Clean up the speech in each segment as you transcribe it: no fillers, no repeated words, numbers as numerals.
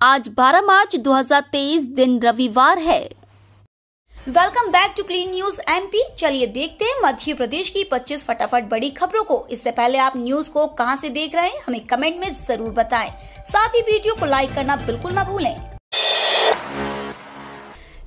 आज 12 मार्च 2023 दिन रविवार है। Welcome back to clean news MP. चलिए देखते हैं मध्य प्रदेश की 25 फटाफट बड़ी खबरों को। इससे पहले आप न्यूज को कहां से देख रहे हैं हमें कमेंट में जरूर बताएं। साथ ही वीडियो को लाइक करना बिल्कुल ना भूलें।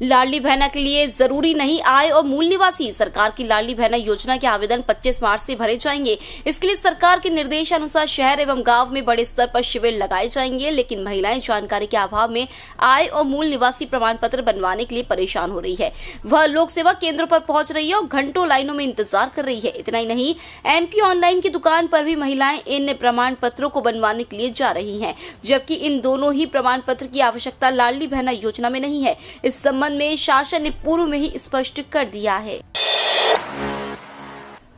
लाडली बहना के लिए जरूरी नहीं आय और मूल निवासी। सरकार की लाडली बहना योजना के आवेदन 25 मार्च से भरे जाएंगे। इसके लिए सरकार के निर्देशानुसार शहर एवं गांव में बड़े स्तर पर शिविर लगाए जाएंगे, लेकिन महिलाएं जानकारी के अभाव में आय और मूल निवासी प्रमाण पत्र बनवाने के लिए परेशान हो रही है। वह लोक सेवा केंद्रों पर पहुंच रही है और घंटों लाइनों में इंतजार कर रही है। इतना ही नहीं, एमपी ऑनलाइन की दुकान पर भी महिलाएं इन प्रमाण पत्रों को बनवाने के लिए जा रही है, जबकि इन दोनों ही प्रमाण पत्र की आवश्यकता लाडली बहना योजना में नहीं है। इस संबंध में शासन ने पूर्व में ही स्पष्ट कर दिया है।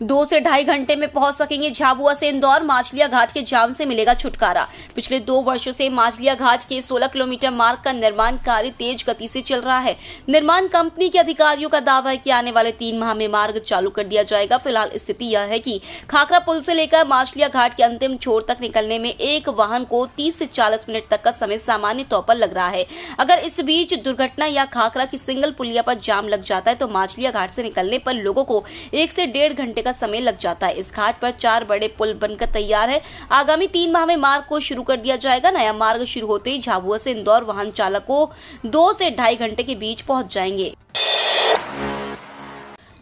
2 से ढाई घंटे में पहुंच सकेंगे झाबुआ से इंदौर। माछलिया घाट के जाम से मिलेगा छुटकारा। पिछले 2 वर्षों से माछलिया घाट के 16 किलोमीटर मार्ग का निर्माण कार्य तेज गति से चल रहा है। निर्माण कंपनी के अधिकारियों का दावा है कि आने वाले 3 माह में मार्ग चालू कर दिया जाएगा। फिलहाल स्थिति यह है कि खाखरा पुल से लेकर माछलिया घाट के अंतिम छोर तक निकलने में एक वाहन को 30 से 40 मिनट तक का समय सामान्य तौर पर लग रहा है। अगर इस बीच दुर्घटना या खाखरा की सिंगल पुलिया पर जाम लग जाता है तो माछलिया घाट से निकलने पर लोगों को 1 से 1.5 घंटे का समय लग जाता है। इस घाट पर 4 बड़े पुल बनकर तैयार है। आगामी 3 माह में मार्ग को शुरू कर दिया जाएगा। नया मार्ग शुरू होते ही झाबुआ से इंदौर वाहन चालकों 2 से ढाई घंटे के बीच पहुंच जाएंगे।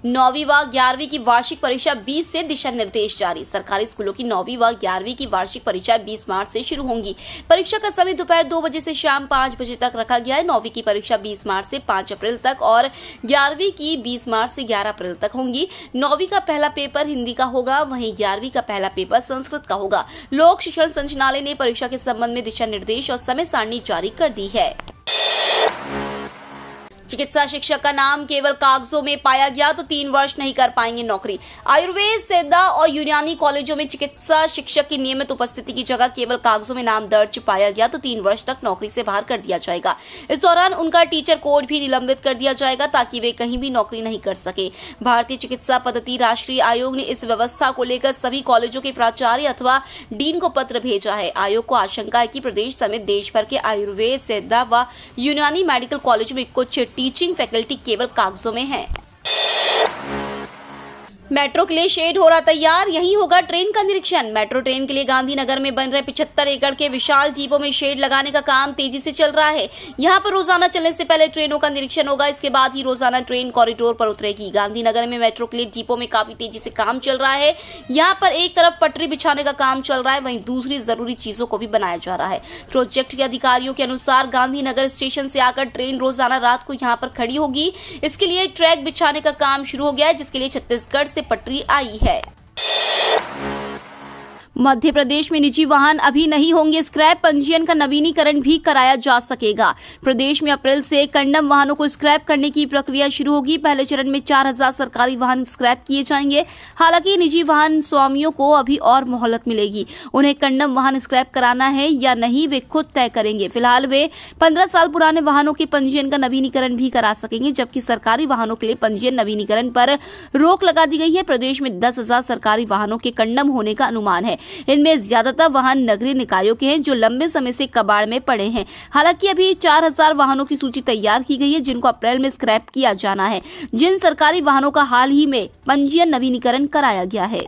9वीं व 11वीं की वार्षिक परीक्षा 20 से दिशा निर्देश जारी। सरकारी स्कूलों की 9वीं व 11वीं की वार्षिक परीक्षा 20 मार्च से शुरू होंगी। परीक्षा का समय दोपहर 2 बजे से शाम 5 बजे तक रखा गया है। 9वीं की परीक्षा 20 मार्च से 5 अप्रैल तक और 11वीं की 20 मार्च से 11 अप्रैल तक होंगी। 9वीं का पहला पेपर हिंदी का होगा, वहीं 11वीं का पहला पेपर संस्कृत का होगा। लोक शिक्षण संचालनालय ने परीक्षा के संबंध में दिशा निर्देश और समय सारणी जारी कर दी है। चिकित्सा शिक्षक का नाम केवल कागजों में पाया गया तो 3 वर्ष नहीं कर पाएंगे नौकरी। आयुर्वेद, सिद्धा और यूनानी कॉलेजों में चिकित्सा शिक्षक की नियमित उपस्थिति की जगह केवल कागजों में नाम दर्ज पाया गया तो 3 वर्ष तक नौकरी से बाहर कर दिया जाएगा। इस दौरान उनका टीचर कोड भी निलंबित कर दिया जाएगा ताकि वे कहीं भी नौकरी नहीं कर सके। भारतीय चिकित्सा पद्धति राष्ट्रीय आयोग ने इस व्यवस्था को लेकर सभी कॉलेजों के प्राचार्य अथवा डीन को पत्र भेजा है। आयोग को आशंका है कि प्रदेश समेत देश भर के आयुर्वेद, सिद्धा व यूनानी मेडिकल कॉलेजों में कुछ टीचिंग फैकल्टी केवल कागजों में है। मेट्रो के लिए शेड हो रहा तैयार, यही होगा ट्रेन का निरीक्षण। मेट्रो ट्रेन के लिए गांधीनगर में बन रहे 75 एकड़ के विशाल डिपो में शेड लगाने का काम तेजी से चल रहा है। यहां पर रोजाना चलने से पहले ट्रेनों का निरीक्षण होगा, इसके बाद ही रोजाना ट्रेन कॉरिडोर पर उतरेगी। गांधीनगर में मेट्रो के लिए डिपो में काफी तेजी से काम चल रहा है। यहां पर एक तरफ पटरी बिछाने का काम चल रहा है, वहीं दूसरी जरूरी चीजों को भी बनाया जा रहा है। प्रोजेक्ट के अधिकारियों के अनुसार गांधीनगर स्टेशन से आकर ट्रेन रोजाना रात को यहां पर खड़ी होगी। इसके लिए ट्रैक बिछाने का काम शुरू हो गया है, जिसके लिए छत्तीसगढ़ से पटरी आई है। मध्य प्रदेश में निजी वाहन अभी नहीं होंगे स्क्रैप, पंजीयन का नवीनीकरण भी कराया जा सकेगा। प्रदेश में अप्रैल से कंडम वाहनों को स्क्रैप करने की प्रक्रिया शुरू होगी। पहले चरण में 4000 सरकारी वाहन स्क्रैप किए जाएंगे। हालांकि निजी वाहन स्वामियों को अभी और मोहलत मिलेगी। उन्हें कंडम वाहन स्क्रैप कराना है या नहीं वे खुद तय करेंगे। फिलहाल वे 15 साल पुराने वाहनों के पंजीयन का नवीनीकरण भी करा सकेंगे, जबकि सरकारी वाहनों के लिए पंजीयन नवीनीकरण पर रोक लगा दी गई है। प्रदेश में 10,000 सरकारी वाहनों के कंडम होने का अनुमान है। इनमें ज्यादातर वाहन नगरीय निकायों के हैं जो लंबे समय से कबाड़ में पड़े हैं। हालांकि अभी 4000 वाहनों की सूची तैयार की गई है जिनको अप्रैल में स्क्रैप किया जाना है। जिन सरकारी वाहनों का हाल ही में पंजीयन नवीनीकरण कराया गया है।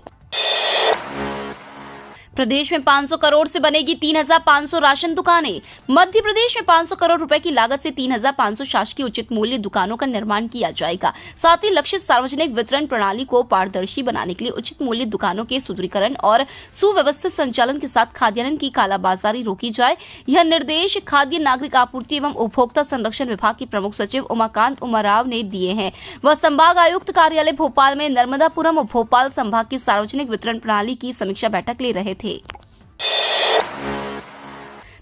प्रदेश में 500 करोड़ से बनेगी 3500 राशन दुकानें। मध्य प्रदेश में 500 करोड़ रुपए की लागत से 3500 शासकीय उचित मूल्य दुकानों का निर्माण किया जाएगा। साथ ही लक्ष्य सार्वजनिक वितरण प्रणाली को पारदर्शी बनाने के लिए उचित मूल्य दुकानों के सुदृढ़ीकरण और सुव्यवस्थित संचालन के साथ खाद्यान्न की कालाबाजारी रोकी जाए। यह निर्देश खाद्य नागरिक आपूर्ति एवं उपभोक्ता संरक्षण विभाग के प्रमुख सचिव उमाकांत उमाराव ने दिए हैं। वह संभाग आयुक्त कार्यालय भोपाल में नर्मदापुरम और भोपाल संभाग की सार्वजनिक वितरण प्रणाली की समीक्षा बैठक ले रहे थे।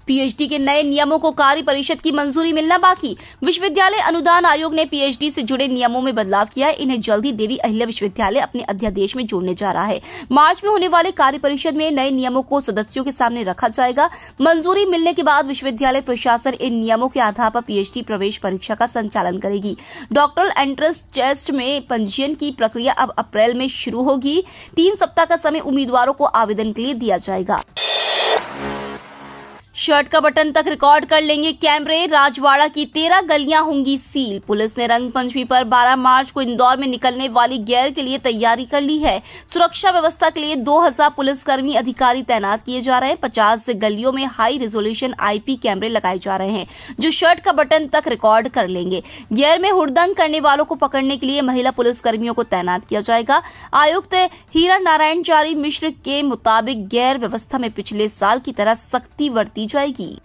पीएचडी के नए नियमों को कार्य परिषद की मंजूरी मिलना बाकी। विश्वविद्यालय अनुदान आयोग ने पीएचडी से जुड़े नियमों में बदलाव किया है। इन्हें जल्द ही देवी अहिल्या विश्वविद्यालय अपने अध्यादेश में जोड़ने जा रहा है। मार्च में होने वाले कार्य परिषद में नए नियमों को सदस्यों के सामने रखा जाएगा। मंजूरी मिलने के बाद विश्वविद्यालय प्रशासन इन नियमों के आधार पर पीएचडी प्रवेश परीक्षा का संचालन करेगी। डॉक्टरल एंट्रेंस टेस्ट में पंजीयन की प्रक्रिया अब अप्रैल में शुरू होगी। 3 सप्ताह का समय उम्मीदवारों को आवेदन के लिए दिया जाएगा। शर्ट का बटन तक रिकॉर्ड कर लेंगे कैमरे, राजवाड़ा की 13 गलियां होंगी सील। पुलिस ने रंग पंचमी पर 12 मार्च को इंदौर में निकलने वाली गेर के लिए तैयारी कर ली है। सुरक्षा व्यवस्था के लिए 2000 पुलिसकर्मी अधिकारी तैनात किए जा रहे हैं। 50 गलियों में हाई रेजोल्यूशन आईपी कैमरे लगाए जा रहे हैं जो शर्ट का बटन तक रिकॉर्ड कर लेंगे। गेर में हुड़दंग करने वालों को पकड़ने के लिए महिला पुलिसकर्मियों को तैनात किया जाएगा। आयुक्त हीरा नारायण चारी मिश्र के मुताबिक गेर व्यवस्था में पिछले साल की तरह सख्ती बरती जाएगी।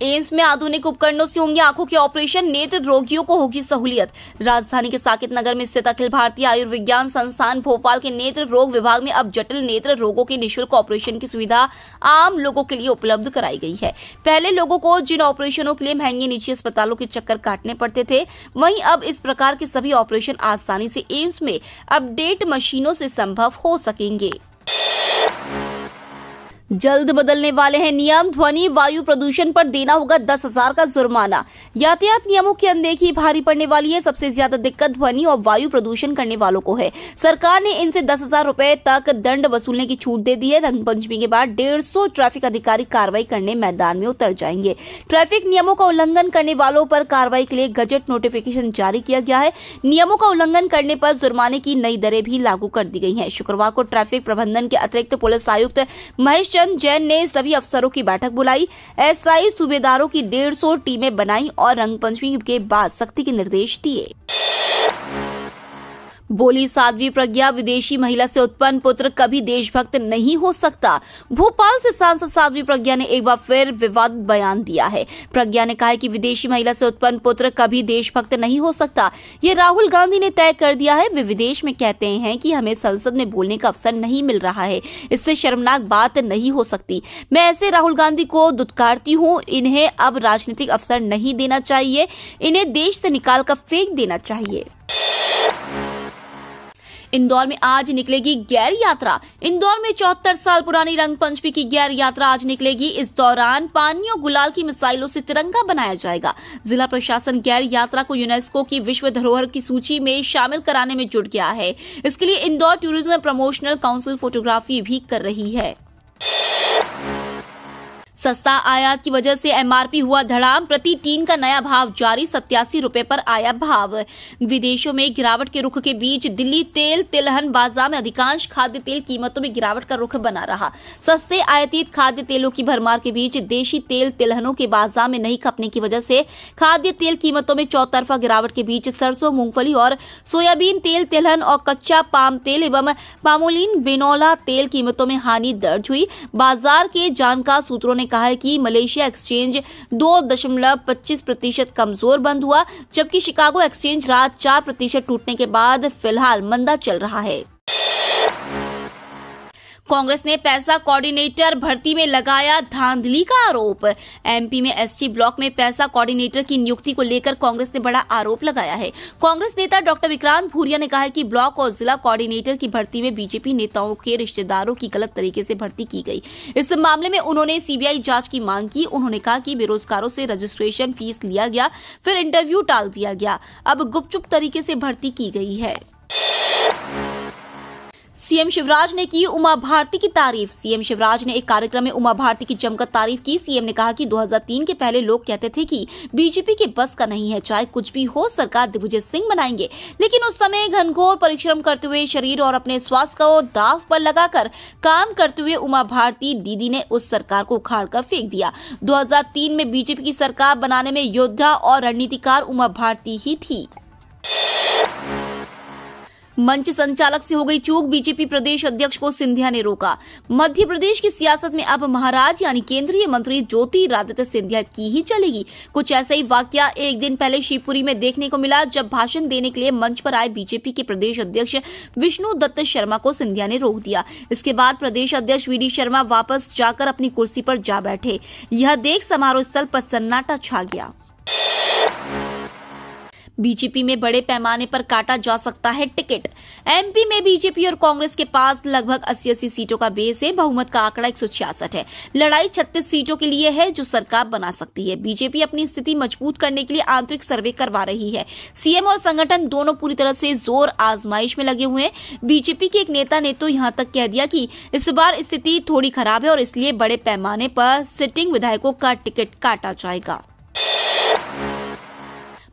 एम्स में आधुनिक उपकरणों से होंगे आंखों के ऑपरेशन, नेत्र रोगियों को होगी सहूलियत। राजधानी के साकेत नगर में स्थित अखिल भारतीय आयुर्विज्ञान संस्थान भोपाल के नेत्र रोग विभाग में अब जटिल नेत्र रोगों के निःशुल्क ऑपरेशन की सुविधा आम लोगों के लिए उपलब्ध कराई गई है। पहले लोगों को जिन ऑपरेशनों के लिए महंगे निजी अस्पतालों के चक्कर काटने पड़ते थे, वहीं अब इस प्रकार के सभी ऑपरेशन आसानी से एम्स में अपडेट मशीनों से संभव हो सकेंगे। जल्द बदलने वाले हैं नियम, ध्वनि वायु प्रदूषण पर देना होगा 10,000 का जुर्माना। यातायात नियमों की अनदेखी भारी पड़ने वाली है। सबसे ज्यादा दिक्कत ध्वनि और वायु प्रदूषण करने वालों को है। सरकार ने इनसे 10,000 रुपए तक दंड वसूलने की छूट दे दी है। रंग पंचमी के बाद 150 ट्रैफिक अधिकारी कार्रवाई करने मैदान में उतर जाएंगे। ट्रैफिक नियमों का उल्लंघन करने वालों पर कार्रवाई के लिए गजट नोटिफिकेशन जारी किया गया है। नियमों का उल्लंघन करने पर जुर्माने की नई दरें भी लागू कर दी गई हैं। शुक्रवार को ट्रैफिक प्रबंधन के अतिरिक्त पुलिस आयुक्त महेश जैन ने सभी अफसरों की बैठक बुलाई। एसआई सूबेदारों की 150 टीमें बनाई और रंग पंचमी के बाद सख्ती के निर्देश दिए। बोली साध्वी प्रज्ञा, विदेशी महिला से उत्पन्न पुत्र कभी देशभक्त नहीं हो सकता। भोपाल से सांसद साध्वी प्रज्ञा ने एक बार फिर विवादित बयान दिया है। प्रज्ञा ने कहा है कि विदेशी महिला से उत्पन्न पुत्र कभी देशभक्त नहीं हो सकता। ये राहुल गांधी ने तय कर दिया है। वे विदेश में कहते हैं कि हमें संसद में बोलने का अवसर नहीं मिल रहा है। इससे शर्मनाक बात नहीं हो सकती। मैं ऐसे राहुल गांधी को दुत्कारती हूँ। इन्हें अब राजनीतिक अवसर नहीं देना चाहिए। इन्हें देश से निकालकर फेंक देना चाहिए। इंदौर में आज निकलेगी गैर यात्रा। इंदौर में 74 साल पुरानी रंग पंचमी की गैर यात्रा आज निकलेगी। इस दौरान पानी और गुलाल की मिसाइलों से तिरंगा बनाया जाएगा। जिला प्रशासन गैर यात्रा को यूनेस्को की विश्व धरोहर की सूची में शामिल कराने में जुट गया है। इसके लिए Indore tourism promotional council photography भी कर रही है। सस्ता आयात की वजह से एमआरपी हुआ धड़ाम, प्रति टीन का नया भाव जारी, 87 रुपए पर आया भाव। विदेशों में गिरावट के रुख के बीच दिल्ली तेल तिलहन बाजार में अधिकांश खाद्य तेल कीमतों में गिरावट का रुख बना रहा। सस्ते आयातित खाद्य तेलों की भरमार के बीच देशी तेल तिलहनों के बाजार में नहीं खपने की वजह से खाद्य तेल कीमतों में चौतरफा गिरावट के बीच सरसों, मूंगफली और सोयाबीन तेल, तिलहन और कच्चा पाम तेल एवं पामोलिन बिनौला तेल कीमतों में हानि दर्ज हुई। बाजार के जानकार सूत्रों ने कहा है कि मलेशिया एक्सचेंज 2.25% कमजोर बंद हुआ, जबकि शिकागो एक्सचेंज रात 4% टूटने के बाद फिलहाल मंदा चल रहा है। कांग्रेस ने पैसा कोऑर्डिनेटर भर्ती में लगाया धांधली का आरोप। एमपी में एसटी ब्लॉक में पैसा कोऑर्डिनेटर की नियुक्ति को लेकर कांग्रेस ने बड़ा आरोप लगाया है। कांग्रेस नेता डॉक्टर विक्रांत भूरिया ने कहा है कि ब्लॉक और जिला कोऑर्डिनेटर की भर्ती में बीजेपी नेताओं के रिश्तेदारों की गलत तरीके से भर्ती की गई। इस मामले में उन्होंने सीबीआई जांच की मांग की। उन्होंने कहा कि बेरोजगारों से रजिस्ट्रेशन फीस लिया गया, फिर इंटरव्यू टाल दिया गया, अब गुपचुप तरीके से भर्ती की गई है। सीएम शिवराज ने की उमा भारती की तारीफ। सीएम शिवराज ने एक कार्यक्रम में उमा भारती की जमकर तारीफ की। सीएम ने कहा कि 2003 के पहले लोग कहते थे कि बीजेपी के बस का नहीं है, चाहे कुछ भी हो सरकार दिग्विजय सिंह बनाएंगे, लेकिन उस समय घनघोर परिश्रम करते हुए शरीर और अपने स्वास्थ्य को दांव पर लगाकर काम करते हुए उमा भारती दीदी ने उस सरकार को उखाड़ कर फेंक दिया। 2003 में बीजेपी की सरकार बनाने में योद्धा और रणनीतिकार उमा भारती ही थी। मंच संचालक से हो गई चूक, बीजेपी प्रदेश अध्यक्ष को सिंधिया ने रोका। मध्य प्रदेश की सियासत में अब महाराज यानी केंद्रीय मंत्री ज्योतिरादित्य सिंधिया की ही चलेगी। कुछ ऐसा ही वाकया एक दिन पहले शिवपुरी में देखने को मिला, जब भाषण देने के लिए मंच पर आए बीजेपी के प्रदेश अध्यक्ष विष्णु दत्त शर्मा को सिंधिया ने रोक दिया। इसके बाद प्रदेश अध्यक्ष वीडी शर्मा वापस जाकर अपनी कुर्सी पर जा बैठे। यह देख समारोह स्थल पर सन्नाटा छा गया। बीजेपी में बड़े पैमाने पर काटा जा सकता है टिकट। एमपी में बीजेपी और कांग्रेस के पास लगभग 80-80 सीटों का बेस है। बहुमत का आंकड़ा 166 है। लड़ाई 36 सीटों के लिए है जो सरकार बना सकती है। बीजेपी अपनी स्थिति मजबूत करने के लिए आंतरिक सर्वे करवा रही है। सीएम और संगठन दोनों पूरी तरह से जोर आजमाइश में लगे हुए हैं। बीजेपी के एक नेता ने तो यहां तक कह दिया कि इस बार स्थिति थोड़ी खराब है और इसलिए बड़े पैमाने पर सिटिंग विधायकों का टिकट काटा जाएगा।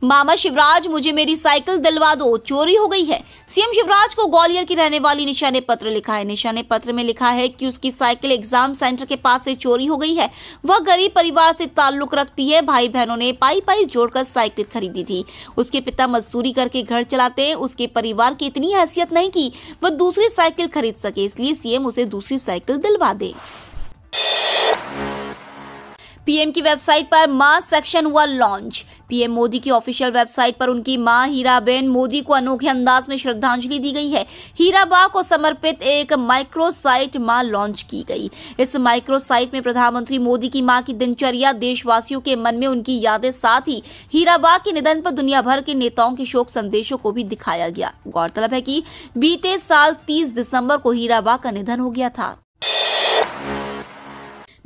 मामा शिवराज, मुझे मेरी साइकिल दिलवा दो, चोरी हो गई है। सीएम शिवराज को ग्वालियर की रहने वाली निशा ने पत्र लिखा है। निशा ने पत्र में लिखा है कि उसकी साइकिल एग्जाम सेंटर के पास से चोरी हो गई है। वह गरीब परिवार से ताल्लुक रखती है। भाई बहनों ने पाई जोड़कर साइकिल खरीदी थी। उसके पिता मजदूरी करके घर चलाते हैं। उसके परिवार की इतनी हैसियत नहीं कि वह दूसरी साइकिल खरीद सके, इसलिए सीएम उसे दूसरी साइकिल दिलवा दे। पीएम की वेबसाइट पर मां सेक्शन हुआ लॉन्च। पीएम मोदी की ऑफिशियल वेबसाइट पर उनकी मां हीराबेन मोदी को अनोखे अंदाज में श्रद्धांजलि दी गई है। हीराबा को समर्पित एक माइक्रो साइट मां लॉन्च की गई। इस माइक्रो साइट में प्रधानमंत्री मोदी की मां की दिनचर्या, देशवासियों के मन में उनकी यादें, साथ ही हीराबा के निधन पर दुनिया भर के नेताओं के शोक संदेशों को भी दिखाया गया। गौरतलब है कि बीते साल 30 दिसंबर को हीराबा का निधन हो गया था।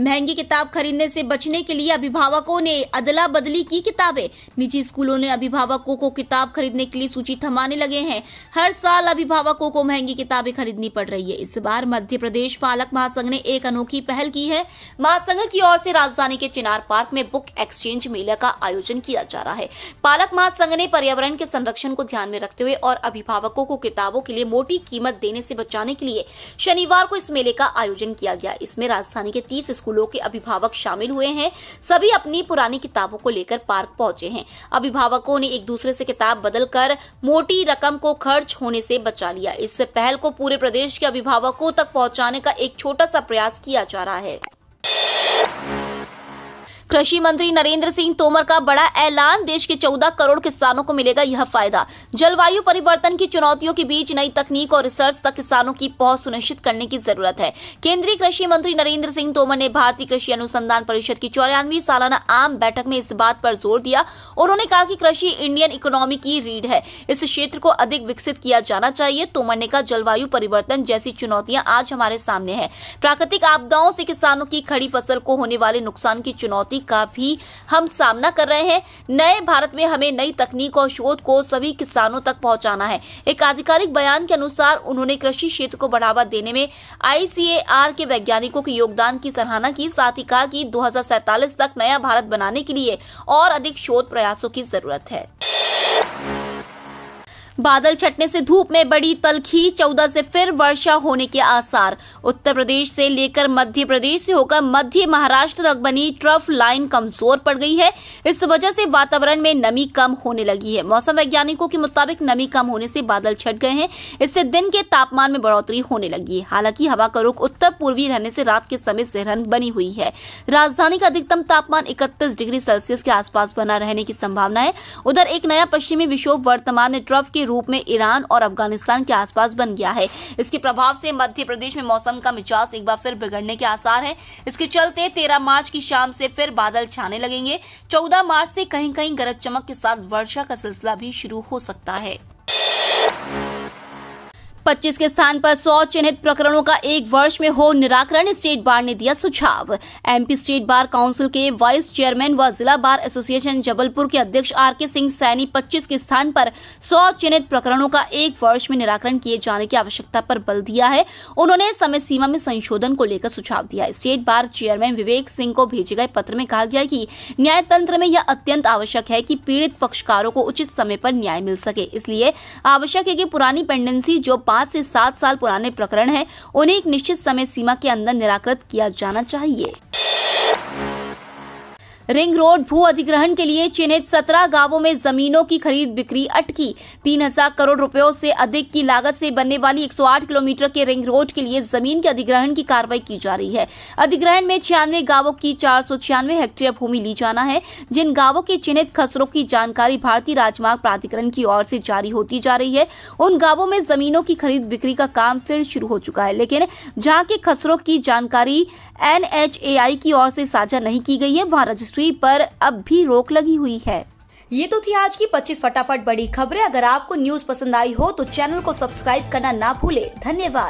महंगी किताब खरीदने से बचने के लिए अभिभावकों ने अदला बदली की किताबें। निजी स्कूलों ने अभिभावकों को किताब खरीदने के लिए सूची थमाने लगे हैं। हर साल अभिभावकों को महंगी किताबें खरीदनी पड़ रही है। इस बार मध्य प्रदेश पालक महासंघ ने एक अनोखी पहल की है। महासंघ की ओर से राजधानी के चिनार पार्क में बुक एक्सचेंज मेले का आयोजन किया जा रहा है। पालक महासंघ ने पर्यावरण के संरक्षण को ध्यान में रखते हुए और अभिभावकों को किताबों के लिए मोटी कीमत देने से बचाने के लिए शनिवार को इस मेले का आयोजन किया गया। इसमें राजधानी के 30 स्कूलों के अभिभावक शामिल हुए हैं। सभी अपनी पुरानी किताबों को लेकर पार्क पहुंचे हैं। अभिभावकों ने एक दूसरे से किताब बदलकर मोटी रकम को खर्च होने से बचा लिया। इस पहल को पूरे प्रदेश के अभिभावकों तक पहुंचाने का एक छोटा सा प्रयास किया जा रहा है। कृषि मंत्री नरेंद्र सिंह तोमर का बड़ा ऐलान, देश के 14 करोड़ किसानों को मिलेगा यह फायदा। जलवायु परिवर्तन की चुनौतियों के बीच नई तकनीक और रिसर्च तक किसानों की पहुंच सुनिश्चित करने की जरूरत है। केंद्रीय कृषि मंत्री नरेंद्र सिंह तोमर ने भारतीय कृषि अनुसंधान परिषद की 94वीं सालाना आम बैठक में इस बात पर जोर दिया। उन्होंने कहा कि कृषि इंडियन इकोनॉमी की रीढ़ है, इस क्षेत्र को अधिक विकसित किया जाना चाहिए। तोमर ने कहा, जलवायु परिवर्तन जैसी चुनौतियां आज हमारे सामने है। प्राकृतिक आपदाओं से किसानों की खड़ी फसल को होने वाले नुकसान की चुनौती का भी हम सामना कर रहे हैं। नए भारत में हमें नई तकनीक और शोध को सभी किसानों तक पहुंचाना है। एक आधिकारिक बयान के अनुसार उन्होंने कृषि क्षेत्र को बढ़ावा देने में ICAR के वैज्ञानिकों के योगदान की सराहना की। साथ ही कहा कि 2047 तक नया भारत बनाने के लिए और अधिक शोध प्रयासों की जरूरत है। बादल छटने से धूप में बड़ी तलखी, 14 से फिर वर्षा होने के आसार। उत्तर प्रदेश से लेकर मध्य प्रदेश से होकर मध्य महाराष्ट्र तक बनी ट्रफ लाइन कमजोर पड़ गई है। इस वजह से वातावरण में नमी कम होने लगी है। मौसम वैज्ञानिकों के मुताबिक नमी कम होने से बादल छट गए हैं। इससे दिन के तापमान में बढ़ोतरी होने लगी है। हालांकि हवा का रुख उत्तर पूर्वी रहने से रात के समय सिरहन बनी हुई है। राजधानी का अधिकतम तापमान 31 डिग्री सेल्सियस के आसपास बना रहने की संभावना है। उधर एक नया पश्चिमी विक्षोभ वर्तमान में ट्रफ के रूप में ईरान और अफगानिस्तान के आसपास बन गया है। इसके प्रभाव से मध्य प्रदेश में मौसम का मिजाज एक बार फिर बिगड़ने के आसार है। इसके चलते 13 मार्च की शाम से फिर बादल छाने लगेंगे। 14 मार्च से कहीं कहीं गरज चमक के साथ वर्षा का सिलसिला भी शुरू हो सकता है। 25 के स्थान पर 100 चिन्हित प्रकरणों का एक वर्ष में हो निराकरण, स्टेट बार ने दिया सुझाव। एमपी स्टेट बार काउंसिल के वाइस चेयरमैन व जिला बार एसोसिएशन जबलपुर के अध्यक्ष RK सिंह सैनी 25 के स्थान पर 100 चिन्हित प्रकरणों का एक वर्ष में निराकरण किए जाने की आवश्यकता पर बल दिया है। उन्होंने समय सीमा में संशोधन को लेकर सुझाव दिया। State bar chairman Vivek Singh को भेजे गए पत्र में कहा गया कि न्याय तंत्र में यह अत्यंत आवश्यक है कि पीड़ित पक्षकारों को उचित समय पर न्याय मिल सके। इसलिए आवश्यक है कि पुरानी पेंडेंसी जो 5 से 7 साल पुराने प्रकरण हैं, उन्हें एक निश्चित समय सीमा के अंदर निराकृत किया जाना चाहिए। रिंग रोड भू अधिग्रहण के लिए चिन्हित 17 गांवों में जमीनों की खरीद बिक्री अटकी। 3000 करोड़ रुपयों से अधिक की लागत से बनने वाली 108 किलोमीटर के रिंग रोड के लिए जमीन के अधिग्रहण की कार्रवाई की जा रही है। अधिग्रहण में 96 गांवों की 496 हेक्टेयर भूमि ली जाना है। जिन गांवों के चिन्हित खसरों की जानकारी भारतीय राजमार्ग प्राधिकरण की ओर से जारी होती जा रही है, उन गांवों में जमीनों की खरीद बिक्री का काम फिर शुरू हो चुका है। लेकिन जहां के खसरों की जानकारी NHAI की ओर से साझा नहीं की गई है, वहां रजिस्ट्री पर अब भी रोक लगी हुई है। ये तो थी आज की 25 फटाफट बड़ी खबरें। अगर आपको न्यूज पसंद आई हो तो चैनल को सब्सक्राइब करना ना भूले। धन्यवाद।